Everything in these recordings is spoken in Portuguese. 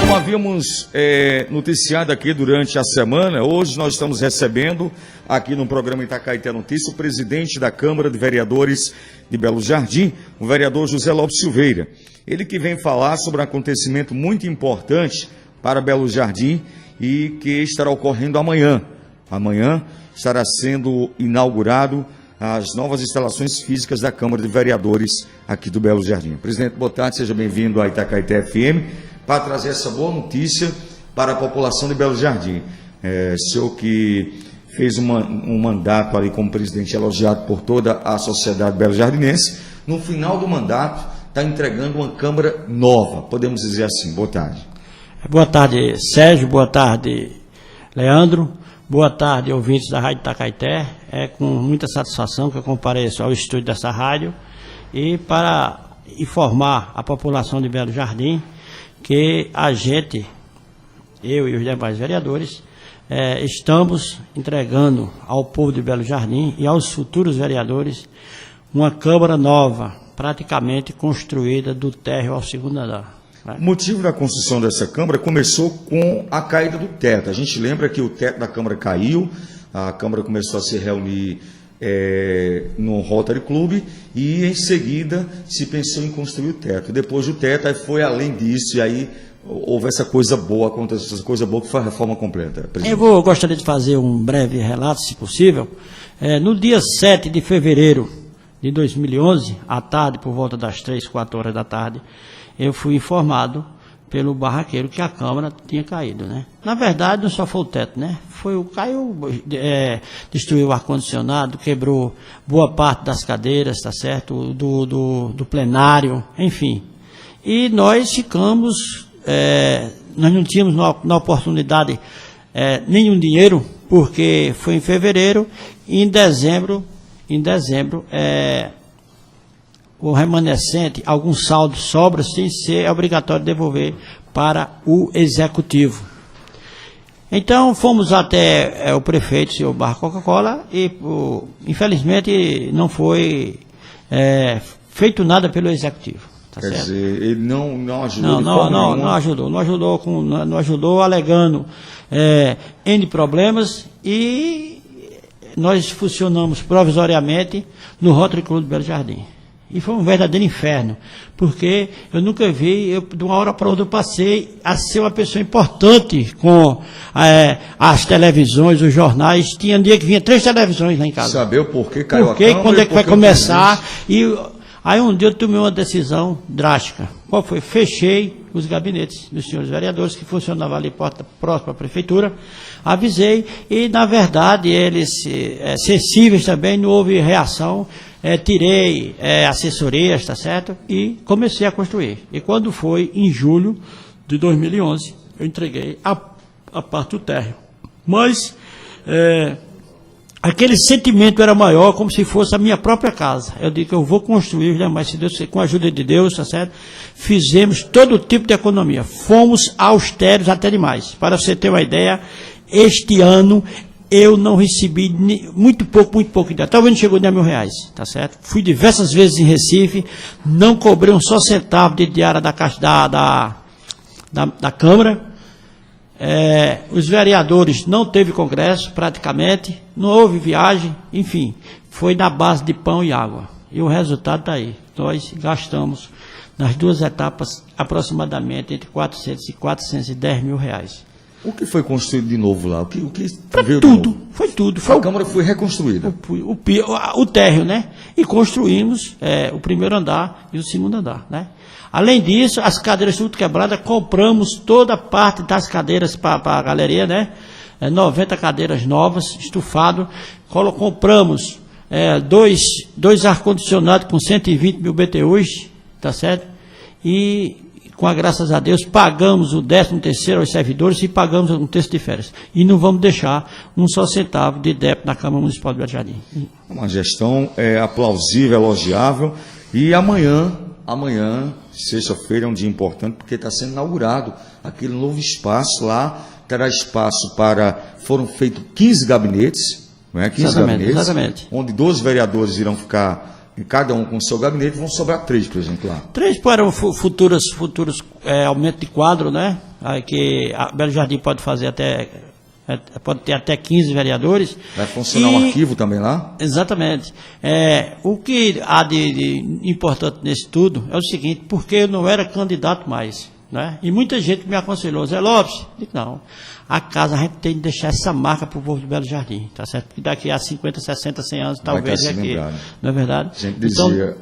Como havíamos noticiado aqui durante a semana, hoje nós estamos recebendo aqui no programa Itacaeté Notícia o presidente da Câmara de Vereadores de Belo Jardim, o vereador José Lopes Silveira. Ele que vem falar sobre um acontecimento muito importante para Belo Jardim e que estará ocorrendo amanhã. Amanhã estará sendo inaugurado as novas instalações físicas da Câmara de Vereadores aqui do Belo Jardim. Presidente, boa tarde, seja bem-vindo à Itacaeté FM para trazer essa boa notícia para a população de Belo Jardim. Senhor que fez um mandato ali como presidente elogiado por toda a sociedade belo-jardinense, no final do mandato está entregando uma Câmara nova, podemos dizer assim. Boa tarde. Boa tarde, Sérgio, boa tarde, Leandro, boa tarde, ouvintes da Rádio Itacaeté. É com muita satisfação que eu compareço ao estúdio dessa rádio e para informar a população de Belo Jardim que a gente, eu e os demais vereadores, estamos entregando ao povo de Belo Jardim e aos futuros vereadores uma Câmara nova, praticamente construída do térreo ao segundo andar. O motivo da construção dessa Câmara começou com a caída do teto. A gente lembra que o teto da Câmara caiu, a Câmara começou a se reunir no Rotary Club e em seguida se pensou em construir o teto. Depois do teto, aí foi além disso e aí houve essa coisa boa, aconteceu essa coisa boa que foi a reforma completa. Eu gostaria de fazer um breve relato, se possível. No dia 7 de fevereiro de 2011, à tarde, por volta das 3, 4 horas da tarde, eu fui informado pelo barraqueiro que a Câmara tinha caído, né? Na verdade, não só foi o teto, né? Caiu, destruiu o ar-condicionado, quebrou boa parte das cadeiras, tá certo? Do plenário, enfim. E nós ficamos, nós não tínhamos na oportunidade nenhum dinheiro, porque foi em fevereiro, e em dezembro, o remanescente, alguns saldos, sobras, sem ser obrigatório devolver para o executivo. Então, fomos até o prefeito, o senhor Barra Coca-Cola, e infelizmente não foi feito nada pelo executivo. Tá Quer certo? dizer, ele não ajudou não ajudou, alegando N problemas, e nós funcionamos provisoriamente no Rotary Club de Belo Jardim. E foi um verdadeiro inferno, porque eu nunca vi, de uma hora para outra eu passei a ser uma pessoa importante com as televisões, os jornais. Tinha um dia que vinha 3 televisões lá em casa. Saber o porquê caiu a Câmara, quando é que vai começar. E aí um dia eu tomei uma decisão drástica. Qual foi? Fechei os gabinetes dos senhores vereadores, que funcionavam ali próximo à prefeitura. Avisei, e na verdade eles, sensíveis também, não houve reação. Tirei assessorias, tá certo? E comecei a construir. E quando foi em julho de 2011, eu entreguei a parte do térreo. Mas aquele sentimento era maior, como se fosse a minha própria casa. Eu digo que eu vou construir, né? Mas se Deus, com a ajuda de Deus, tá certo? Fizemos todo tipo de economia. Fomos austeros até demais. Para você ter uma ideia, este ano eu não recebi muito pouco, talvez não chegou nem a R$1.000, tá certo? Fui diversas vezes em Recife, não cobrei um só centavo de diária da Câmara. Os vereadores não teve congresso, praticamente, não houve viagem, enfim, foi na base de pão e água. E o resultado está aí. Nós gastamos, nas 2 etapas, aproximadamente entre R$400 e R$410.000. O que foi construído de novo lá? O que veio tudo, foi tudo. A Câmara foi reconstruída. O térreo, né? E construímos o primeiro andar e o segundo andar, né? Além disso, as cadeiras tudo quebradas, compramos toda a parte das cadeiras para a galeria, né? 90 cadeiras novas, estufado. Compramos dois ar-condicionados com 120 mil BTUs, tá certo? E com a graças a Deus, pagamos o 13º aos servidores e pagamos um terço de férias. E não vamos deixar um só centavo de débito na Câmara Municipal de Belo Jardim. Uma gestão aplausível, elogiável. E amanhã, sexta-feira, é um dia importante, porque está sendo inaugurado aquele novo espaço lá. Terá espaço foram feitos 15 gabinetes, não é? 15 gabinetes, exatamente. Onde 12 vereadores irão ficar cada um com o seu gabinete, vão sobrar 3, por exemplo, lá. 3 para futuros aumento de quadro, né? Aí que a Belo Jardim pode fazer pode ter até 15 vereadores. Vai funcionar um arquivo também lá? Exatamente. O que há de importante nisso tudo é o seguinte, porque eu não era candidato mais, né? E muita gente me aconselhou, Zé Lopes, não, a casa a gente tem de deixar essa marca para o povo de Belo Jardim, tá certo? Porque daqui a 50, 60, 100 anos, talvez vai aqui, lembrado. Não é verdade? A gente dizia,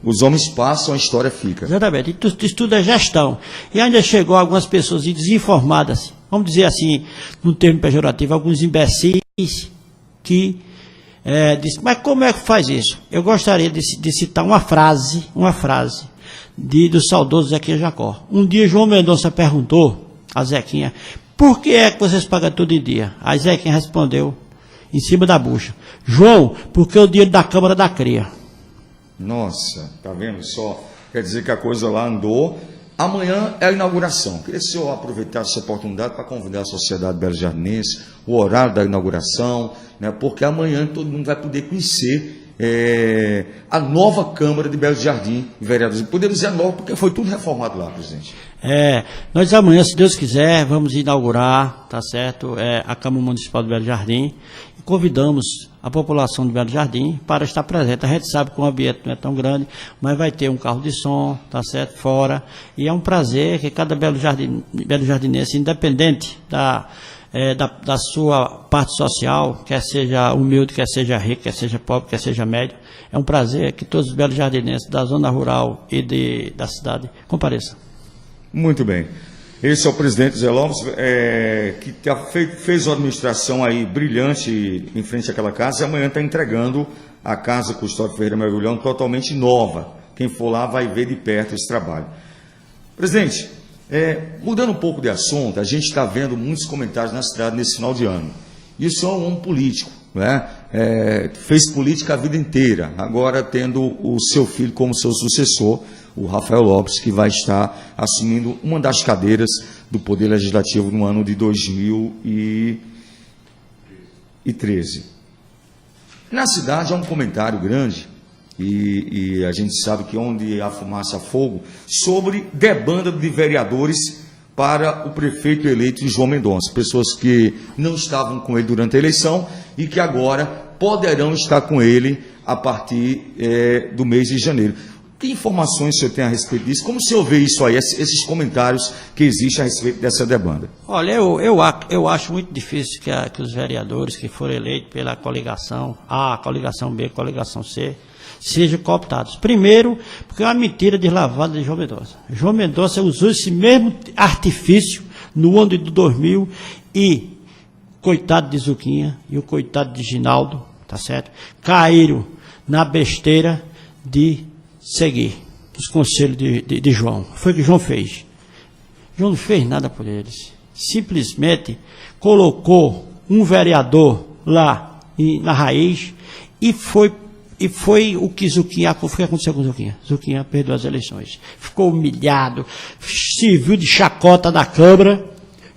os homens passam, a história fica. Exatamente, isso tudo é gestão. E ainda chegou algumas pessoas desinformadas, vamos dizer assim, num termo pejorativo, alguns imbecis que dizem, mas como é que faz isso? Eu gostaria de citar uma frase do saudoso Zequinha Jacó. Um dia João Mendonça perguntou a Zequinha, por que é que vocês pagam todo dia? Aí Zequinha respondeu, em cima da bucha, João, porque o dinheiro da Câmara da cria. Nossa, tá vendo só? Quer dizer que a coisa lá andou. Amanhã é a inauguração. Queria que o senhor aproveitasse essa oportunidade para convidar a sociedade belo-jardinense, o horário da inauguração, né? Porque amanhã todo mundo vai poder conhecer a nova Câmara de Belo Jardim, vereadores. Podemos dizer a nova, porque foi tudo reformado lá, presidente. Nós amanhã, se Deus quiser, vamos inaugurar, tá certo, a Câmara Municipal de Belo Jardim. E convidamos a população de Belo Jardim para estar presente. A gente sabe que o ambiente não é tão grande, mas vai ter um carro de som, tá certo, fora. E é um prazer que cada belo-jardinense, independente da sua parte social, quer seja humilde, quer seja rico, quer seja pobre, quer seja médio, é um prazer que todos os belo-jardinenses da zona rural e da cidade compareçam. Muito bem. Esse é o presidente Zé Lopes, que fez uma administração aí brilhante em frente àquela casa, e amanhã está entregando a Casa Custódio Ferreira Mergulhão totalmente nova. Quem for lá vai ver de perto esse trabalho. Presidente, mudando um pouco de assunto, a gente está vendo muitos comentários na cidade nesse final de ano. E o senhor é um homem político, né? Fez política a vida inteira, agora tendo o seu filho como seu sucessor, o Rafael Lopes, que vai estar assumindo uma das cadeiras do Poder Legislativo no ano de 2013. Na cidade há um comentário grande, e a gente sabe que onde há fumaça há fogo, sobre debanda de vereadores para o prefeito eleito João Mendonça. Pessoas que não estavam com ele durante a eleição e que agora poderão estar com ele a partir do mês de janeiro. Que informações o senhor tem a respeito disso? Como o senhor vê isso aí, esses comentários que existem a respeito dessa debanda? Olha, eu acho muito difícil que os vereadores que foram eleitos pela coligação A, coligação B, coligação C, sejam cooptados. Primeiro, porque é uma mentira deslavada de João Mendonça. João Mendonça usou esse mesmo artifício no ano de 2000 e coitado de Zuquinha e o coitado de Ginaldo, tá certo? Caíram na besteira de seguir os conselhos de João. Foi o que João fez. João não fez nada por eles. Simplesmente colocou um vereador lá na raiz e foi o que Zuquinha, o que aconteceu com Zuquinha? Zuquinha perdeu as eleições. Ficou humilhado, serviu de chacota da Câmara.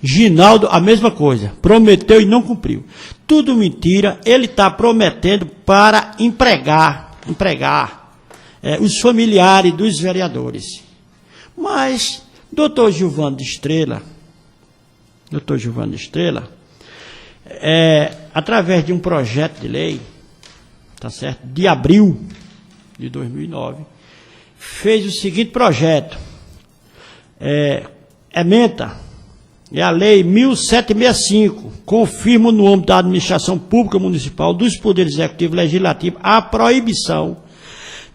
Ginaldo, a mesma coisa. Prometeu e não cumpriu. Tudo mentira. Ele está prometendo para empregar os familiares dos vereadores. Mas, doutor Gilvando de Estrela, através de um projeto de lei, tá certo, de abril de 2009, fez o seguinte projeto, ementa, a lei 1765, confirma no âmbito da administração pública municipal, dos poderes executivo e legislativo, a proibição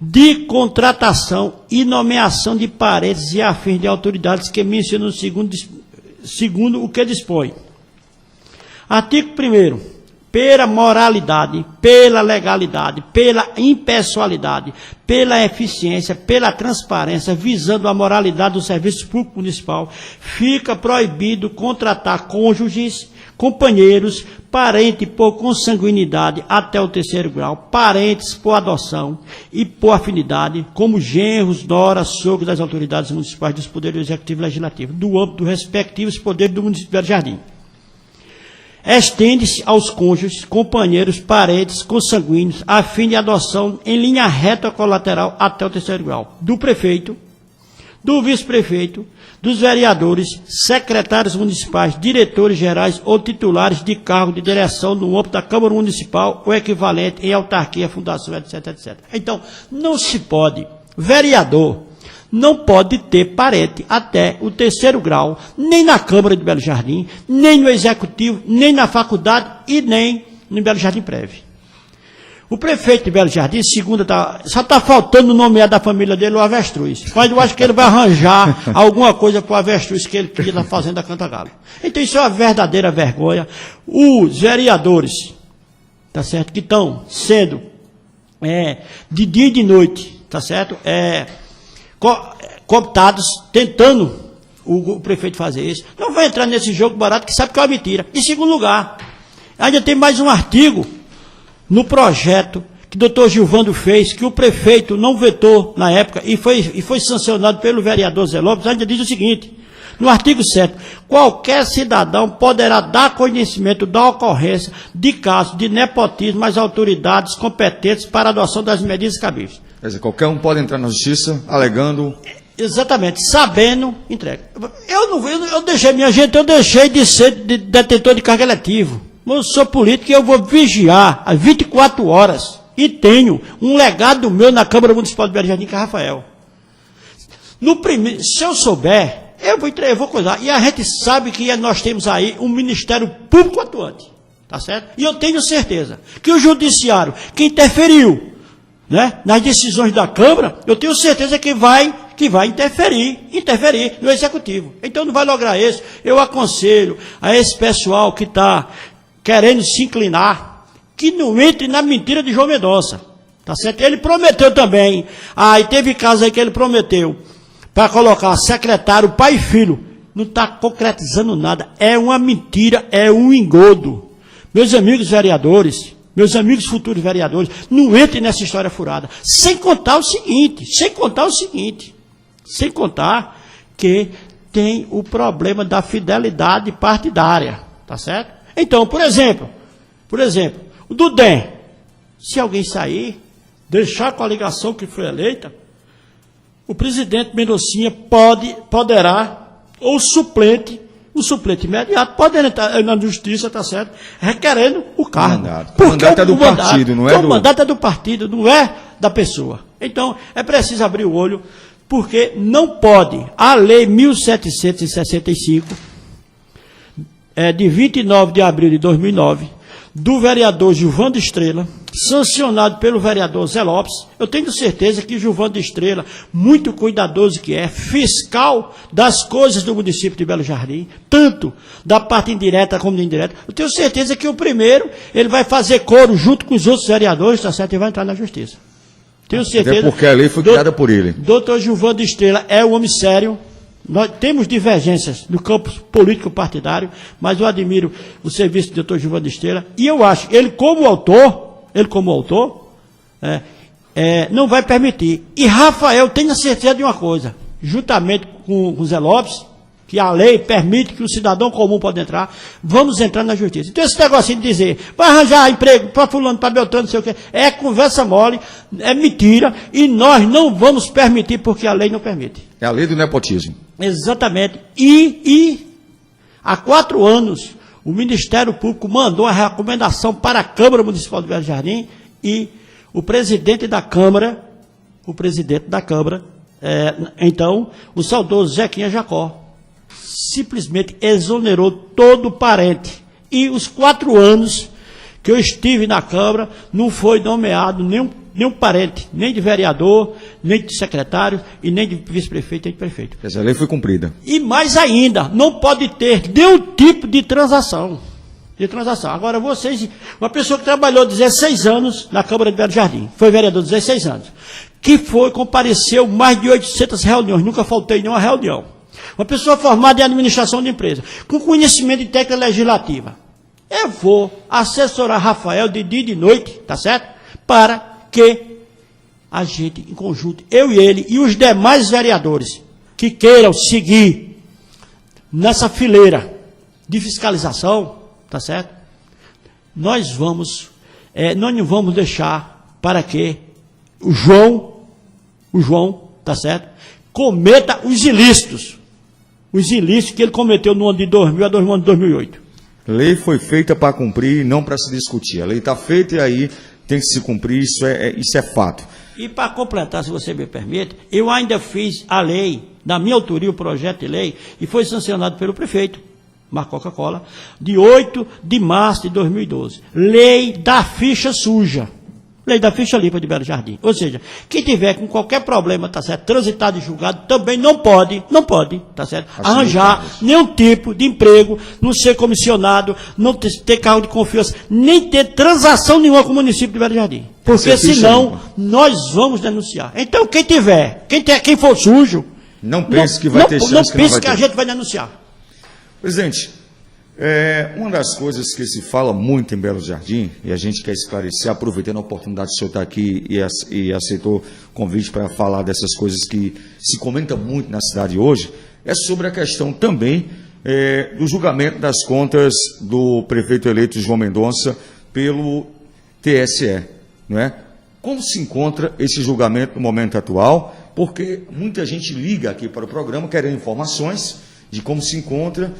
de contratação e nomeação de parentes e afins de autoridades que mencionam segundo o que dispõe. Artigo 1º. Pela moralidade, pela legalidade, pela impessoalidade, pela eficiência, pela transparência, visando a moralidade do serviço público municipal, fica proibido contratar cônjuges, companheiros, parentes por consanguinidade até o 3º grau, parentes por adoção e por afinidade, como genros, noras, sogros das autoridades municipais dos poderes executivo e legislativo, do âmbito dos respectivos poderes do município de Belo Jardim. estende-se aos cônjuges, companheiros, parentes, consanguíneos, a fim de adoção em linha reta colateral até o terceiro grau, do prefeito, do vice-prefeito, dos vereadores, secretários municipais, diretores gerais ou titulares de cargo de direção no âmbito da Câmara Municipal ou equivalente em autarquia, fundação, etc, etc. Então, não se pode, vereador não pode ter parente até o terceiro grau, nem na Câmara de Belo Jardim, nem no Executivo, nem na faculdade e nem no Belo Jardim Prévio. O prefeito de Belo Jardim, só está faltando nomear da família dele o avestruz. Mas eu acho que ele vai arranjar alguma coisa para o avestruz que ele queria na fazenda Cantagalo. Então isso é uma verdadeira vergonha. Os vereadores, tá certo, que estão sendo de dia e de noite, tá certo, cooptados, tentando o prefeito fazer isso, não vai entrar nesse jogo barato que sabe que é uma mentira. Em segundo lugar, ainda tem mais um artigo no projeto que o doutor Gilvando fez, que o prefeito não vetou na época e foi sancionado pelo vereador Zé Lopes, ainda diz o seguinte, no artigo 7º, qualquer cidadão poderá dar conhecimento da ocorrência de casos de nepotismo às autoridades competentes para a adoção das medidas cabíveis. Quer dizer, qualquer um pode entrar na justiça alegando... Exatamente, sabendo, entrega. Eu deixei, minha gente, eu deixei de ser detentor de cargo eletivo. Eu sou político e eu vou vigiar às 24 horas. E tenho um legado meu na Câmara Municipal de Belo Jardim, que é Rafael. Se eu souber, eu vou coisar. E a gente sabe que nós temos aí um Ministério Público atuante. Tá certo? E eu tenho certeza que o Judiciário, que interferiu, né, nas decisões da Câmara, eu tenho certeza que vai interferir no Executivo. Então não vai lograr isso. Eu aconselho a esse pessoal que está querendo se inclinar, que não entre na mentira de João Mendonça. Tá certo? Ele prometeu também, e teve caso aí que ele prometeu, para colocar secretário, pai e filho. Não está concretizando nada. É uma mentira, é um engodo. Meus amigos vereadores, meus amigos futuros vereadores, não entrem nessa história furada. Sem contar que tem o problema da fidelidade partidária, tá certo? Então, por exemplo, o do DEM, se alguém sair, deixar com a coligação que foi eleita, o presidente Mendoncinha poderá, ou o suplente imediato, pode entrar na justiça, tá certo, requerendo o cargo. O mandato é do partido, não é do... O mandato é do partido, não é da pessoa. Então, é preciso abrir o olho, porque não pode, a lei 1765, de 29 de abril de 2009, do vereador Gilvando Estrela, sancionado pelo vereador Zé Lopes. Eu tenho certeza que Gilvando Estrela, muito cuidadoso que é, fiscal das coisas do município de Belo Jardim, tanto da parte indireta como indireta, eu tenho certeza que o primeiro, ele vai fazer coro junto com os outros vereadores, tá certo, e vai entrar na justiça. Tenho certeza. Até porque a lei foi criada por ele. Doutor Gilvando Estrela é um homem sério. Nós temos divergências no campo político partidário, mas eu admiro o serviço do doutor Gilvando Estrela, e eu acho, ele como autor, não vai permitir. E Rafael, tenha certeza de uma coisa, juntamente com o Zé Lopes, que a lei permite que o cidadão comum pode entrar, vamos entrar na justiça. Então esse negocinho de dizer, vai arranjar emprego para fulano, para Beltrano, não sei o quê, é conversa mole, é mentira, e nós não vamos permitir porque a lei não permite. É a lei do nepotismo. Exatamente. E há 4 anos, o Ministério Público mandou a recomendação para a Câmara Municipal de Belo Jardim e o presidente da Câmara, então, o saudoso Zequinha Jacó, simplesmente exonerou todo o parente. E os 4 anos que eu estive na Câmara, não foi nomeado nenhum parente, nem de vereador, nem de secretário, e nem de vice-prefeito, nem de prefeito. Essa lei foi cumprida. E mais ainda, não pode ter nenhum tipo de transação. Agora, uma pessoa que trabalhou 16 anos na Câmara de Belo Jardim, foi vereador 16 anos, que compareceu mais de 800 reuniões, nunca faltei nenhuma reunião. Uma pessoa formada em administração de empresa, com conhecimento de técnica legislativa. Eu vou assessorar Rafael de dia e de noite, tá certo? Para que a gente, em conjunto, eu e ele, e os demais vereadores, que queiram seguir nessa fileira de fiscalização, tá certo? nós não vamos deixar para que o João, tá certo, cometa os ilícitos que ele cometeu no ano de 2000 a 2008. Lei foi feita para cumprir, não para se discutir. A lei está feita e aí tem que se cumprir, isso é fato. E para completar, se você me permite, eu ainda fiz a lei, na minha autoria, o projeto de lei, e foi sancionado pelo prefeito, Marco Coca-Cola, de 8 de março de 2012. Lei da ficha suja. Lei da ficha limpa de Belo Jardim. Ou seja, quem tiver com qualquer problema, tá certo, transitado e julgado, também não pode, tá certo, arranjar nenhum tipo de emprego, não ser comissionado, não ter cargo de confiança, nem ter transação nenhuma com o município de Belo Jardim. Porque senão, nós vamos denunciar. Então, quem for sujo, não pense que vai ter chance, não pense que a gente vai denunciar. Presidente, uma das coisas que se fala muito em Belo Jardim, e a gente quer esclarecer, aproveitando a oportunidade de o senhor estar aqui e aceitou o convite para falar dessas coisas que se comenta muito na cidade hoje, é sobre a questão também do julgamento das contas do prefeito eleito João Mendonça pelo TSE, não é? Como se encontra esse julgamento no momento atual? Porque muita gente liga aqui para o programa querendo informações de como se encontra.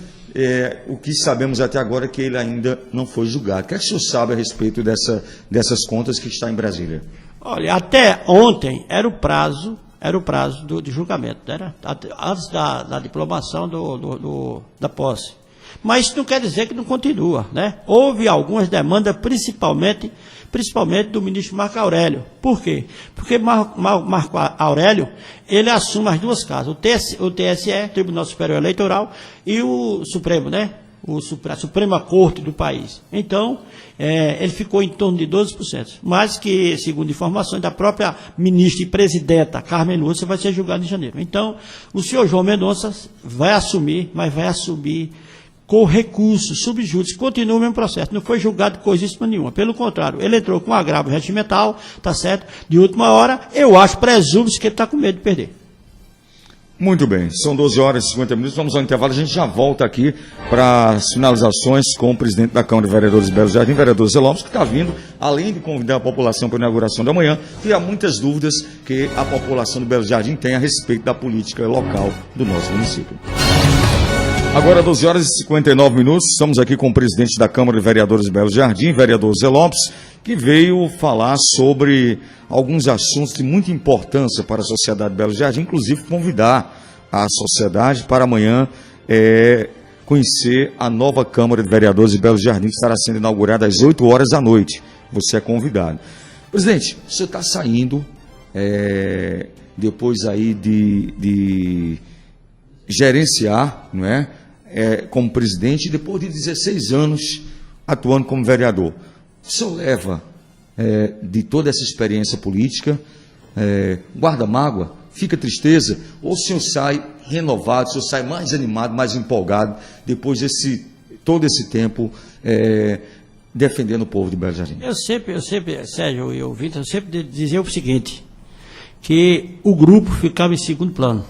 O que sabemos até agora é que ele ainda não foi julgado. O que é que o senhor sabe a respeito dessas contas que está em Brasília? Olha, até ontem era o prazo de julgamento, né? Antes da diplomação da posse. Mas isso não quer dizer que não continua, né? Houve algumas demandas, principalmente do ministro Marco Aurélio. Por quê? Porque Marco Aurélio, ele assume as duas casas, o TSE, Tribunal Superior Eleitoral, e o Supremo, né? A Suprema Corte do país. Então, ele ficou em torno de 12%. Mas que, segundo informações da própria ministra e presidenta Carmen Lúcia, vai ser julgado em janeiro. Então, o senhor João Mendonça vai assumir, mas vai assumir com recurso, subjúdice, continua o mesmo processo, não foi julgado coisíssima nenhuma. Pelo contrário, ele entrou com um agravo regimental, tá certo? De última hora, eu presume-se que ele está com medo de perder. Muito bem, são 12 horas e 50 minutos, vamos ao intervalo, a gente já volta aqui para as finalizações com o presidente da Câmara de Vereadores de Belo Jardim, vereador Zé Lopes, que está vindo, além de convidar a população para a inauguração da manhã, e há muitas dúvidas que a população do Belo Jardim tem a respeito da política local do nosso município. Agora, 12 horas e 59 minutos, estamos aqui com o presidente da Câmara de Vereadores de Belo Jardim, vereador Zé Lopes, que veio falar sobre alguns assuntos de muita importância para a sociedade de Belo Jardim, inclusive convidar a sociedade para amanhã conhecer a nova Câmara de Vereadores de Belo Jardim, que estará sendo inaugurada às 8 horas da noite. Você é convidado. Presidente, você está saindo, depois aí de gerenciar, não é? Como presidente, depois de 16 anos atuando como vereador. O senhor leva de toda essa experiência política, guarda mágoa, fica tristeza, ou o senhor sai renovado, o senhor sai mais animado, mais empolgado, depois de todo esse tempo defendendo o povo de Belo Jardim? Eu sempre, Sérgio e Vitor, eu sempre dizia o seguinte, que o grupo ficava em segundo plano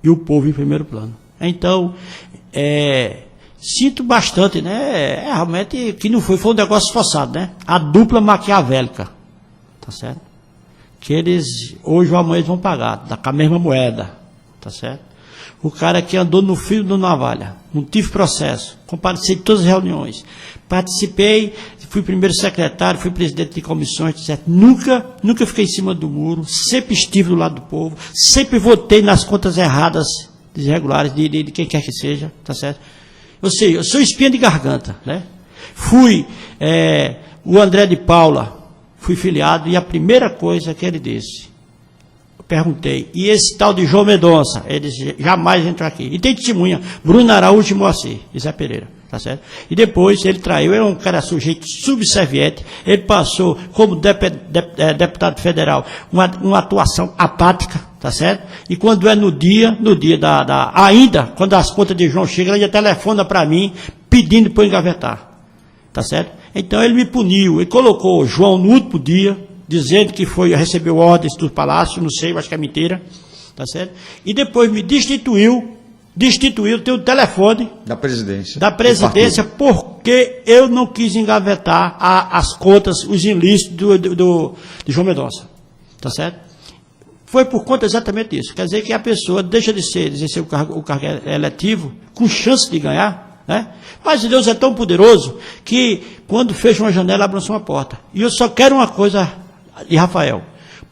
e o povo em primeiro plano. Então, sinto bastante, né? Realmente que não foi um negócio forçado, né? A dupla maquiavélica, tá certo? Que eles, hoje ou amanhã, vão pagar, com a mesma moeda, tá certo? O cara que andou no fio da navalha, não tive processo, compareci em todas as reuniões, participei, fui primeiro secretário, fui presidente de comissões, tá certo? Nunca fiquei em cima do muro, sempre estive do lado do povo, sempre votei nas contas erradas, irregulares, de quem quer que seja, tá certo? Eu sou espinha de garganta, né? Fui, o André de Paula, fui filiado, e a primeira coisa que ele disse, eu perguntei, e esse tal de João Mendonça, ele jamais entrou aqui. E tem testemunha, Bruno Araújo e Moacir, e Zé Pereira, tá certo? E depois ele traiu, era um cara sujeito subserviente, ele passou como deputado federal uma atuação apática, tá certo? E quando no dia ainda, quando as contas de João chegam, ele telefona para mim, pedindo para eu engavetar, tá certo? Então ele me puniu, ele colocou João no último dia, dizendo que recebeu ordens do palácio, não sei, acho que é mentira, tá certo? E depois me destituiu, tem o telefone da presidência porque eu não quis engavetar as contas, os ilícitos de João Mendonça. Tá certo? Foi por conta exatamente disso. Quer dizer que a pessoa deixa de exercer o cargo eletivo com chance de ganhar, né? Mas Deus é tão poderoso que quando fecha uma janela, abre-se uma porta. E eu só quero uma coisa de Rafael,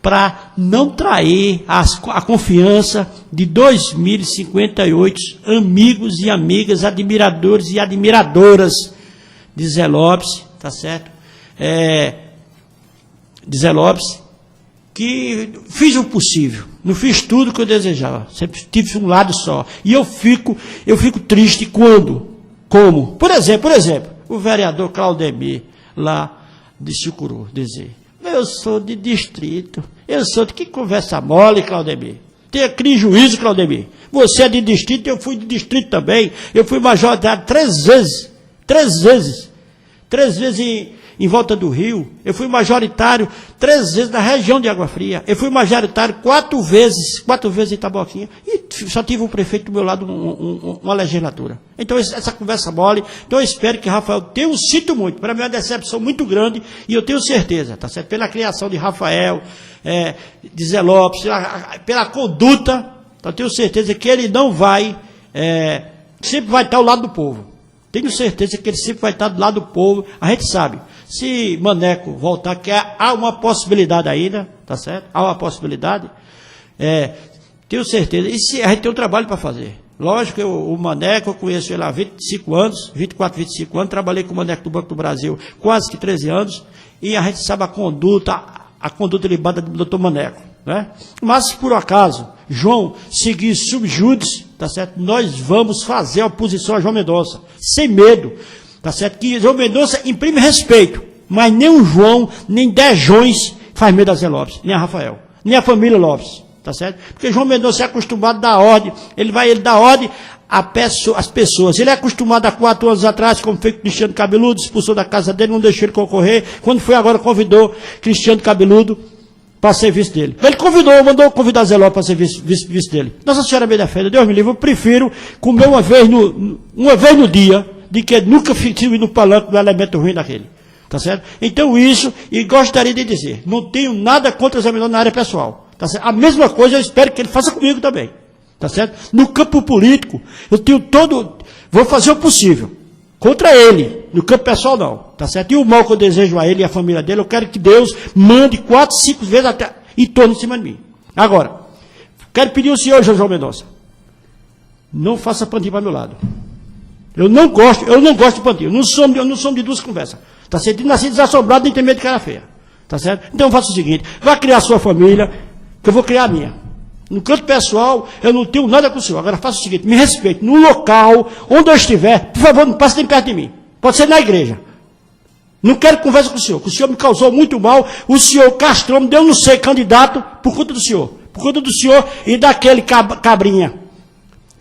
para não trair a confiança de 2.058 amigos e amigas, admiradores e admiradoras de Zé Lopes, tá certo? De Zé Lopes, que fiz o possível, não fiz tudo o que eu desejava, sempre tive um lado só. E eu fico triste como? Por exemplo, o vereador Claudemir, lá de Sucuru, dizer: eu sou de distrito, eu sou de... Que conversa mole, Claudemir. Crie juízo, Claudemir. Você é de distrito, eu fui de distrito também. Eu fui majoritário 3 vezes. 3 vezes. 3 vezes em Volta do Rio. Eu fui majoritário 3 vezes na região de Água Fria. Eu fui majoritário 4 vezes em Itaboquinha. E só tive um prefeito do meu lado, uma legislatura. Então, essa conversa mole. Então, eu espero que Rafael... Eu sinto muito. Para mim é uma decepção muito grande. E eu tenho certeza, tá certo? Pela criação de Rafael, de Zé Lopes, pela conduta, eu tenho certeza que ele não vai... sempre vai estar ao lado do povo. Tenho certeza que ele sempre vai estar do lado do povo. A gente sabe. Se Maneco voltar, que há uma possibilidade ainda, tá certo? Há uma possibilidade. Tenho certeza. E se a gente tem um trabalho para fazer. Lógico que o Maneco, eu conheço ele há 25 anos, 24, 25 anos, trabalhei com o Maneco do Banco do Brasil quase que 13 anos, e a gente sabe a conduta ilibada do doutor Maneco, né? Mas se por acaso João seguir subjúdice, tá certo? Nós vamos fazer a oposição a João Mendonça, sem medo. Tá certo? Que João Mendonça imprime respeito, mas nem o João, nem 10 Joões faz medo a Zé Lopes, nem a Rafael, nem a família Lopes, tá certo? Porque João Mendonça é acostumado a dar ordem, ele dá ordem às pessoas. Ele é acostumado há 4 anos atrás, como foi Cristiano Cabeludo, expulsou da casa dele, não deixou ele concorrer, quando foi agora convidou Cristiano Cabeludo para ser vice dele. Ele mandou convidar Zé Lopes para ser vice dele. Nossa Senhora me defenda, Deus me livre, eu prefiro comer uma vez no dia, de que nunca tive no palanque do elemento ruim daquele. Tá certo? Então isso, e gostaria de dizer, não tenho nada contra o Zé Mendonça na área pessoal. Tá certo? A mesma coisa eu espero que ele faça comigo também. Tá certo? No campo político, vou fazer o possível. Contra ele. No campo pessoal não. Tá certo? E o mal que eu desejo a ele e a família dele, eu quero que Deus mande 4, 5 vezes até em torno de cima de mim. Agora, quero pedir ao senhor, João Mendonça, não faça pandinho para meu lado. Eu não gosto de pandinho. Eu não sou de duas conversas. Tá certo? Nasci desassombrado, nem tem medo de cara feia. Tá certo? Então faça o seguinte: vai criar a sua família, que eu vou criar a minha. No canto pessoal, eu não tenho nada com o senhor. Agora faça o seguinte: me respeite. No local, onde eu estiver, por favor, não passe nem perto de mim. Pode ser na igreja. Não quero conversa com o senhor, que o senhor me causou muito mal. O senhor castrou-me, eu não sei, candidato, por conta do senhor. Por conta do senhor e daquele cabrinha.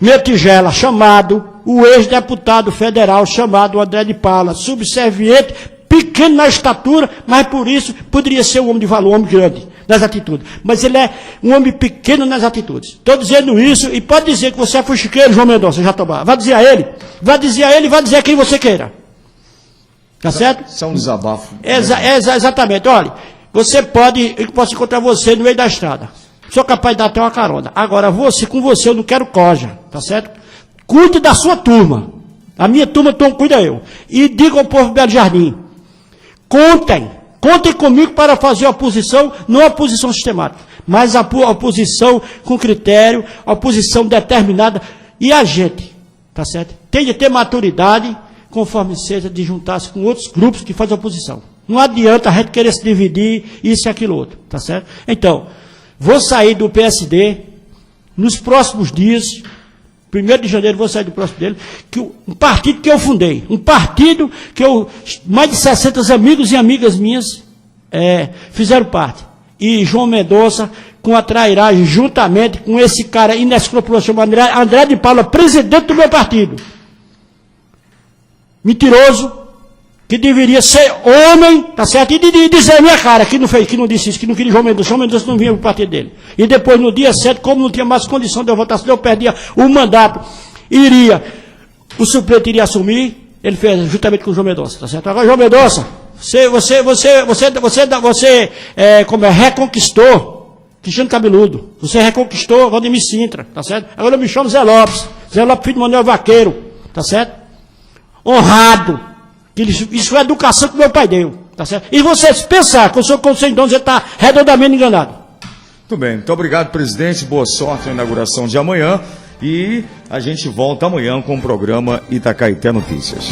Meia tigela, chamado o ex-deputado federal, chamado André de Paula, subserviente, pequeno na estatura, mas por isso poderia ser um homem de valor, um homem grande nas atitudes. Mas ele é um homem pequeno nas atitudes. Estou dizendo isso, e pode dizer que você é fuxiqueiro, João Mendonça, Jatobá. Vai dizer a ele, vai dizer a quem você queira. Tá certo? Isso é um desabafo. Exatamente. Olha, eu posso encontrar você no meio da estrada. Sou capaz de dar até uma carona. Agora, com você eu não quero coja, tá certo? Cuide da sua turma. A minha turma, então, cuida eu. E diga ao povo de Belo Jardim: contem comigo para fazer a oposição, não a oposição sistemática, mas a oposição com critério, a oposição determinada. E a gente, tá certo? Tem de ter maturidade, conforme seja, de juntar-se com outros grupos que fazem oposição. Não adianta a gente querer se dividir, isso e aquilo outro, tá certo? Então, vou sair do PSD nos próximos dias, 1º de janeiro vou sair do próximo dele, um partido que eu fundei, um partido que mais de 60 amigos e amigas minhas fizeram parte. E João Mendonça, com a trairagem, juntamente com esse cara inescrupuloso chamado André de Paula, presidente do meu partido. Mentiroso, que deveria ser homem, tá certo? E dizer a minha cara, que não disse isso, que não queria João Mendonça não vinha para o partido dele. E depois, no dia 7, como não tinha mais condição de eu votar, se eu perdia o mandato, o suplente iria assumir, ele fez juntamente com o João Mendonça, tá certo? Agora, João Mendonça, você reconquistou Cristiano Cabeludo, você reconquistou Valdemir Sintra, tá certo? Agora eu me chamo Zé Lopes, filho de Manuel Vaqueiro, tá certo? Honrado, isso foi a educação que meu pai deu, tá certo? E você, se pensar que eu sou conselheiro, então você está redondamente enganado. Muito bem, muito obrigado, presidente, boa sorte na inauguração de amanhã, e a gente volta amanhã com o programa Itacaeté Notícias.